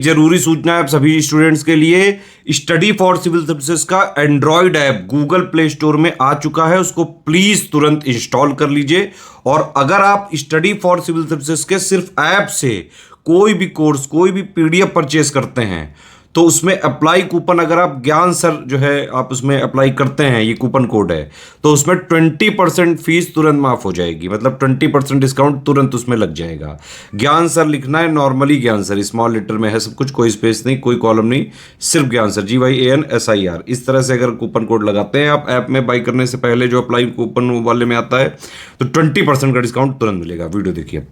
जरूरी सूचना है आप सभी स्टूडेंट्स के लिए। स्टडी फॉर सिविल सर्विसेज का Android app Google play store में आ चुका है, उसको प्लीज तुरंत इंस्टॉल कर लीजिए। और अगर आप स्टडी फॉर सिविल सर्विसेज के सिर्फ ऐप से कोई भी कोर्स, कोई भी पीडीएफ परचेस करते हैं तो उसमें अप्लाई कूपन, अगर आप ज्ञान सर जो है आप उसमें अप्लाई करते हैं, ये कूपन कोड है, तो उसमें 20% फीस तुरंत माफ हो जाएगी। मतलब 20% डिस्काउंट तुरंत उसमें लग जाएगा। ज्ञान सर लिखना है, नॉर्मली ज्ञान सर, स्मॉल लेटर में है सब कुछ, कोई स्पेस नहीं, कोई कॉलम नहीं, सिर्फ ज्ञान सर, GYANSIR। इस तरह से अगर कूपन कोड लगाते हैं आप ऐप में बाई करने से पहले, जो अप्लाई कूपन वाले में आता है, तो 20% का डिस्काउंट तुरंत मिलेगा। वीडियो देखिए।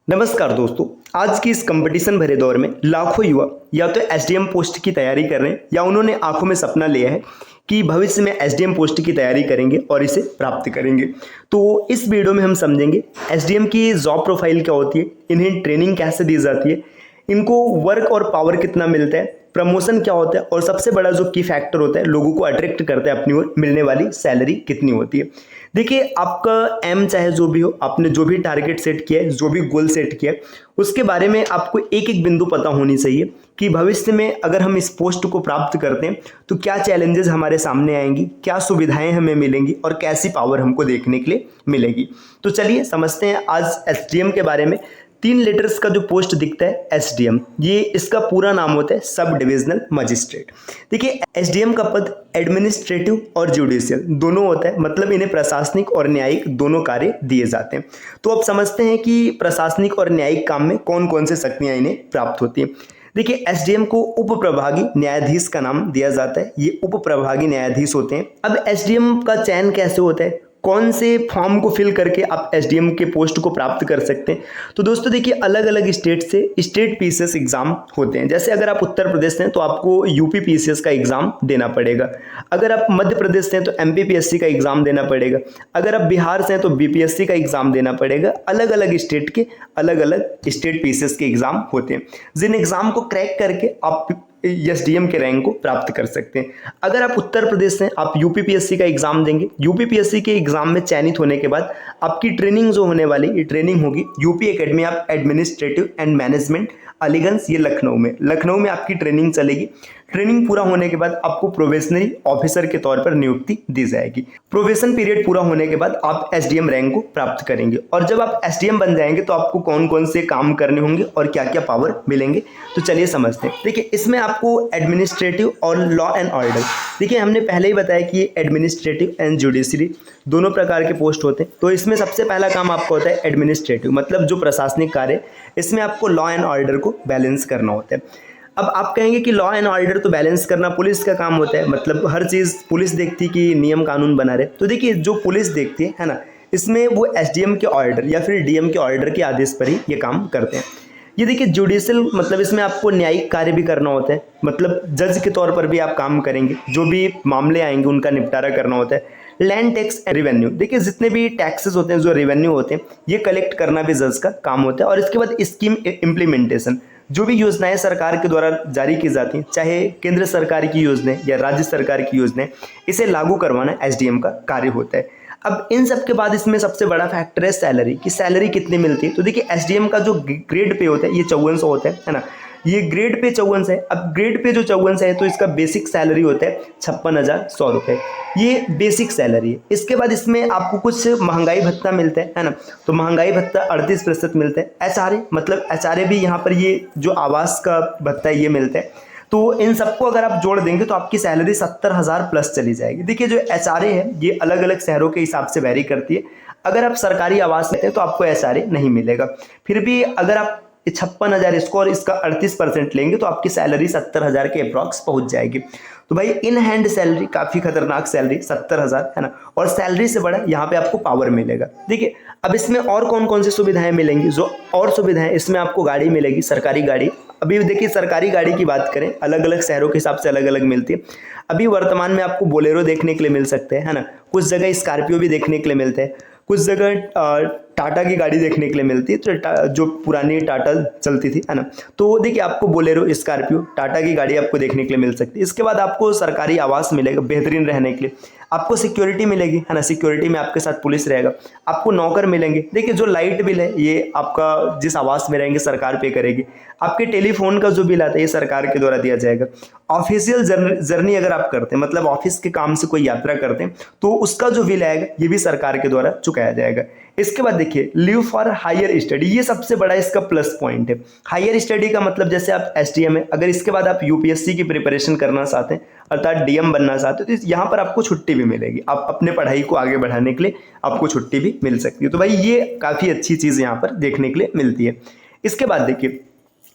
नमस्कार दोस्तों, आज की इस कंपटीशन भरे दौर में लाखों युवा या तो एसडीएम पोस्ट की तैयारी कर रहे हैं या उन्होंने आंखों में सपना लिया है कि भविष्य में एसडीएम पोस्ट की तैयारी करेंगे और इसे प्राप्त करेंगे। तो इस वीडियो में हम समझेंगे एसडीएम की जॉब प्रोफाइल क्या होती है, इन्हें ट्रेनिंग कैसे दी जाती है, इनको वर्क और पावर कितना मिलता है, प्रमोशन क्या होता है, और सबसे बड़ा जो की फैक्टर होता है लोगों को अट्रैक्ट करता है अपनी ओर, मिलने वाली सैलरी कितनी होती है। देखिए, आपका एम चाहे जो भी हो, आपने जो भी टारगेट सेट किया है, जो भी गोल सेट किया है, उसके बारे में आपको एक एक बिंदु पता होनी चाहिए कि भविष्य में अगर हम इस पोस्ट को प्राप्त करते हैं तो क्या चैलेंजेस हमारे सामने आएंगी, क्या सुविधाएं हमें मिलेंगी और कैसी पावर हमको देखने के लिए मिलेगी। तो चलिए समझते हैं आज एसडीएम के बारे में। 3 लेटर्स का जो पोस्ट दिखता है एसडीएम, ये इसका पूरा नाम होता है सब डिविजनल मजिस्ट्रेट। देखिए, एसडीएम का पद एडमिनिस्ट्रेटिव और जुडिशियल दोनों होता है, मतलब इन्हें प्रशासनिक और न्यायिक दोनों कार्य दिए जाते हैं। तो अब समझते हैं कि प्रशासनिक और न्यायिक काम में कौन कौन से शक्तियां इन्हें प्राप्त होती हैं। देखिए, एसडीएम को उप प्रभागी न्यायाधीश का नाम दिया जाता है, ये उप प्रभागी न्यायाधीश होते हैं। अब एसडीएम का चयन कैसे होता है, कौन से फॉर्म को फिल करके आप एसडीएम के पोस्ट को प्राप्त कर सकते हैं। तो दोस्तों देखिए, अलग अलग स्टेट से स्टेट पीसीएस एग्जाम होते हैं। जैसे अगर आप उत्तर प्रदेश से हैं तो आपको यूपी पीसीएस का एग्जाम देना पड़ेगा। अगर आप मध्य प्रदेश से हैं तो एमपीपीएससी का एग्जाम देना पड़ेगा। अगर आप बिहार से हैं तो बीपीएससी का एग्जाम देना पड़ेगा। अलग अलग स्टेट के अलग अलग स्टेट पीसीएस के एग्जाम होते हैं, जिन एग्जाम को क्रैक करके आप एसडीएम के रैंक को प्राप्त कर सकते हैं। अगर आप उत्तर प्रदेश से आप यूपीपीएससी का एग्जाम देंगे। यूपीपीएससी के एग्जाम में चयनित होने के बाद आपकी ट्रेनिंग जो होने वाली, ये ट्रेनिंग होगी UP academy of administrative and management Aliganj, ये लखनऊ में आपकी ट्रेनिंग चलेगी। ट्रेनिंग पूरा होने के बाद आपको प्रोबेशनरी ऑफिसर के तौर पर नियुक्ति दी जाएगी। प्रोबेशन पीरियड पूरा होने के बाद आप एसडीएम रैंक को प्राप्त करेंगे। और जब आप एसडीएम बन जाएंगे तो आपको कौन कौन से काम करने होंगे और क्या क्या पावर मिलेंगे, तो चलिए समझते हैं। देखिए, इसमें आपको एडमिनिस्ट्रेटिव और लॉ एंड ऑर्डर, देखिए हमने पहले ही बताया कि ये एडमिनिस्ट्रेटिव एंड जुडिशरी दोनों प्रकार के पोस्ट होते हैं। तो इसमें सबसे पहला काम आपका होता है एडमिनिस्ट्रेटिव, मतलब जो प्रशासनिक कार्य, इसमें आपको लॉ एंड ऑर्डर को बैलेंस करना होता है। अब आप कहेंगे कि लॉ एंड ऑर्डर तो बैलेंस करना पुलिस का काम होता है, मतलब हर चीज़ पुलिस देखती कि नियम कानून बना रहे। तो देखिए, जो पुलिस देखती है ना, इसमें वो एसडीएम के ऑर्डर या फिर डीएम के ऑर्डर के आदेश पर ही ये काम करते हैं। ये देखिए जुडिशियल, मतलब इसमें आपको न्यायिक कार्य भी करना होता है, मतलब जज के तौर पर भी आप काम करेंगे, जो भी मामले आएंगे उनका निपटारा करना होता है। लैंड टैक्स एंड रेवेन्यू, देखिए जितने भी टैक्सेस होते हैं, जो रेवेन्यू होते हैं, ये कलेक्ट करना भी जज का काम होता है। और इसके बाद स्कीम इम्प्लीमेंटेशन, जो भी योजनाएं सरकार के द्वारा जारी की जाती हैं, चाहे केंद्र सरकार की योजनाएं या राज्य सरकार की योजनाएं, इसे लागू करवाना एसडीएम का कार्य होता है। अब इन सब के बाद इसमें सबसे बड़ा फैक्टर है सैलरी, कि सैलरी कितनी मिलती है। तो देखिए, एसडीएम का जो ग्रेड पे होता है ये 5400 होता है ना, ये ग्रेड पे 5400 है। अब ग्रेड पे जो 5400 है तो इसका बेसिक सैलरी होता है 56,100 रुपये, ये बेसिक सैलरी है। इसके बाद इसमें आपको कुछ महंगाई भत्ता मिलता है ना, तो महंगाई भत्ता 38% मिलता है। एचआरए, मतलब एचआरए भी यहाँ पर, ये जो आवास का भत्ता है ये मिलता है। तो इन सबको अगर आप जोड़ देंगे तो आपकी सैलरी 70,000 प्लस चली जाएगी। देखिए, जो एचआरए है ये अलग अलग शहरों के हिसाब से वैरी करती है। अगर आप सरकारी आवास लेते हैं तो आपको एचआरए नहीं मिलेगा। फिर भी अगर आप 56,000 इसको और इसका 38% लेंगे तो आपकी सैलरी 70,000 के अप्रॉक्स पहुंच जाएगी। तो भाई, इन हैंड सैलरी काफ़ी खतरनाक सैलरी 70,000 है ना। और सैलरी से बड़ा यहाँ पे आपको पावर मिलेगा। देखिए, अब इसमें और कौन कौन सी सुविधाएं मिलेंगी, जो और सुविधाएं, इसमें आपको गाड़ी मिलेगी, सरकारी गाड़ी। अभी देखिए, सरकारी गाड़ी की बात करें, अलग अलग शहरों के हिसाब से अलग अलग मिलती है। अभी वर्तमान में आपको बोलेरो देखने के लिए मिल सकते हैं, है ना। कुछ जगह स्कॉर्पियो भी देखने के लिए मिलते हैं, कुछ जगह टाटा की गाड़ी देखने के लिए मिलती है, तो जो पुरानी टाटा चलती थी, है ना। तो देखिए, आपको बोलेरो, स्कॉर्पियो, टाटा की गाड़ी आपको देखने के लिए मिल सकती है। इसके बाद आपको सरकारी आवास मिलेगा बेहतरीन रहने के लिए। आपको सिक्योरिटी मिलेगी, है ना, सिक्योरिटी में आपके साथ पुलिस रहेगा, आपको नौकर मिलेंगे। देखिए जो लाइट बिल है ये आपका जिस आवास में रहेंगे सरकार पे करेगी। आपके टेलीफोन का जो बिल आता है ये सरकार के द्वारा दिया जाएगा। ऑफिशियल जर्नी अगर आप करते हैं, मतलब ऑफिस के काम से कोई यात्रा करते हैं, तो उसका जो बिल आएगा ये भी सरकार के द्वारा चुकाया जाएगा। इसके बाद देखिए लीव फॉर हायर स्टडी, ये सबसे बड़ा इसका प्लस पॉइंट है। हायर स्टडी का मतलब जैसे आप एसडीएम है, अगर इसके बाद आप यूपीएससी की प्रिपरेशन करना चाहते हैं अर्थात डीएम बनना चाहते हो, तो यहाँ पर आपको छुट्टी भी मिलेगी। आप अपने पढ़ाई को आगे बढ़ाने के लिए आपको छुट्टी भी मिल सकती है। तो भाई ये काफ़ी अच्छी चीज़ यहाँ पर देखने के लिए मिलती है। इसके बाद देखिए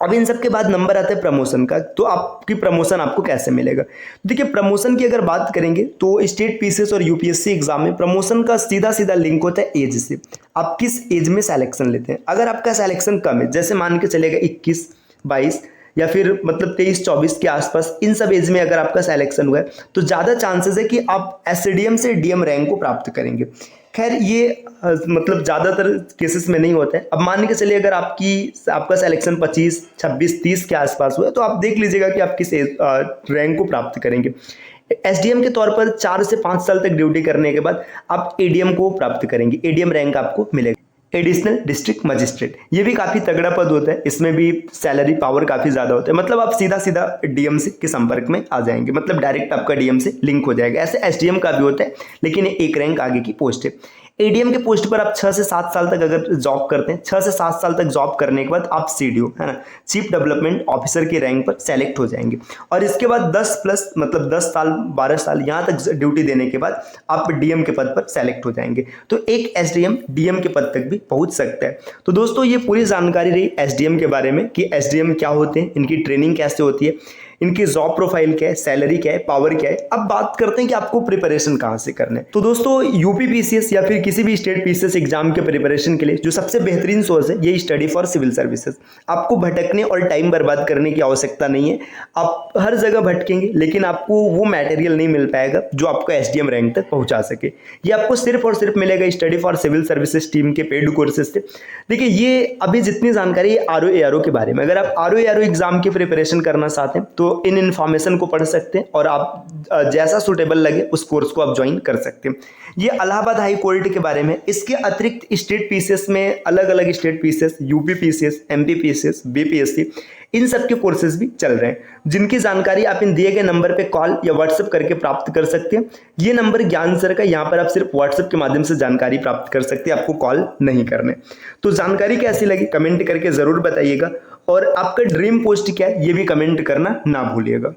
अब इन सब के बाद नंबर आता है प्रमोशन का। तो आपकी प्रमोशन आपको कैसे मिलेगा? देखिए प्रमोशन की अगर बात करेंगे तो स्टेट पीसीएस और यूपीएससी एग्जाम में प्रमोशन का सीधा सीधा लिंक होता है एज से। आप किस एज में सिलेक्शन लेते हैं। अगर आपका सिलेक्शन कम है, जैसे मान के चलेगा 21, 22 या फिर मतलब 23, 24 के आसपास, इन सब एज में अगर आपका सिलेक्शन हुआ है तो ज़्यादा चांसेस है कि आप एसडीएम से डीएम रैंक को प्राप्त करेंगे। खैर ये मतलब ज़्यादातर केसेस में नहीं होता है। अब मान के चलिए अगर आपका सिलेक्शन 25, 26, 30 के आसपास हुआ है तो आप देख लीजिएगा कि आप किस रैंक को प्राप्त करेंगे। एसडीएम के तौर पर 4 से 5 साल तक ड्यूटी करने के बाद आप एडीएम को प्राप्त करेंगे, एडीएम रैंक आपको मिलेगा, एडिशनल डिस्ट्रिक्ट मजिस्ट्रेट। ये भी काफ़ी तगड़ा पद होता है, इसमें भी सैलरी पावर काफ़ी ज़्यादा होता है। मतलब आप सीधा सीधा डीएम से के संपर्क में आ जाएंगे, मतलब डायरेक्ट आपका डीएम से लिंक हो जाएगा। ऐसे एसडीएम का भी होता है लेकिन एक रैंक आगे की पोस्ट है। एडीएम के पोस्ट पर आप 6 से 7 साल तक अगर जॉब करते हैं, 6 से 7 साल तक जॉब करने के बाद आप सीडीओ, है ना, चीफ डेवलपमेंट ऑफिसर की रैंक पर सेलेक्ट हो जाएंगे। और इसके बाद 10 प्लस मतलब 10 साल 12 साल यहाँ तक ड्यूटी देने के बाद आप डीएम के पद पर सेलेक्ट हो जाएंगे। तो एक एसडीएम डीएम के पद तक भी पहुँच सकता है। तो दोस्तों ये पूरी जानकारी रही एसडीएम के बारे में कि एसडीएम क्या होते हैं, इनकी ट्रेनिंग कैसे होती है, इनकी जॉब प्रोफाइल क्या है, सैलरी क्या है, पावर क्या है। अब बात करते हैं कि आपको प्रिपरेशन कहाँ से करना है। तो दोस्तों यूपी पीसीएस या फिर किसी भी स्टेट पीसीएस एग्जाम के प्रिपरेशन के लिए जो सबसे बेहतरीन सोर्स है ये स्टडी फॉर सिविल सर्विसेज। आपको भटकने और टाइम बर्बाद करने की आवश्यकता नहीं है। आप हर जगह भटकेंगे लेकिन आपको वो मटेरियल नहीं मिल पाएगा जो आपको एसडीएम रैंक तक पहुंचा सके। ये आपको सिर्फ और सिर्फ मिलेगा study for civil services team के पेड कोर्सेज से। देखिए ये अभी जितनी जानकारी है आरओ एआरओ के बारे में, अगर आप आरओ एआरओ एग्जाम की प्रिपरेशन करना चाहते हैं तो इन इन्फॉर्मेशन को पढ़ सकते हैं और आप जैसा सुटेबल लगे उस कोर्स को आप ज्वाइन कर सकते हैं। ये इलाहाबाद हाई कोर्ट के बारे में। इसके अतिरिक्त स्टेट पीसीएस में अलग अलग state PCS, UP PCS, MP PCS, BPSC, इन सब के कोर्सेज भी चल रहे हैं जिनकी जानकारी आप इन दिए गए नंबर पे कॉल या व्हाट्सएप करके प्राप्त कर सकते हैं। ये नंबर ज्ञान सर का, यहाँ पर आप सिर्फ व्हाट्सएप के माध्यम से जानकारी प्राप्त कर सकते हैं, आपको कॉल नहीं करने। तो जानकारी कैसी लगी कमेंट करके ज़रूर बताइएगा और आपका ड्रीम पोस्ट क्या है ये भी कमेंट करना ना भूलिएगा।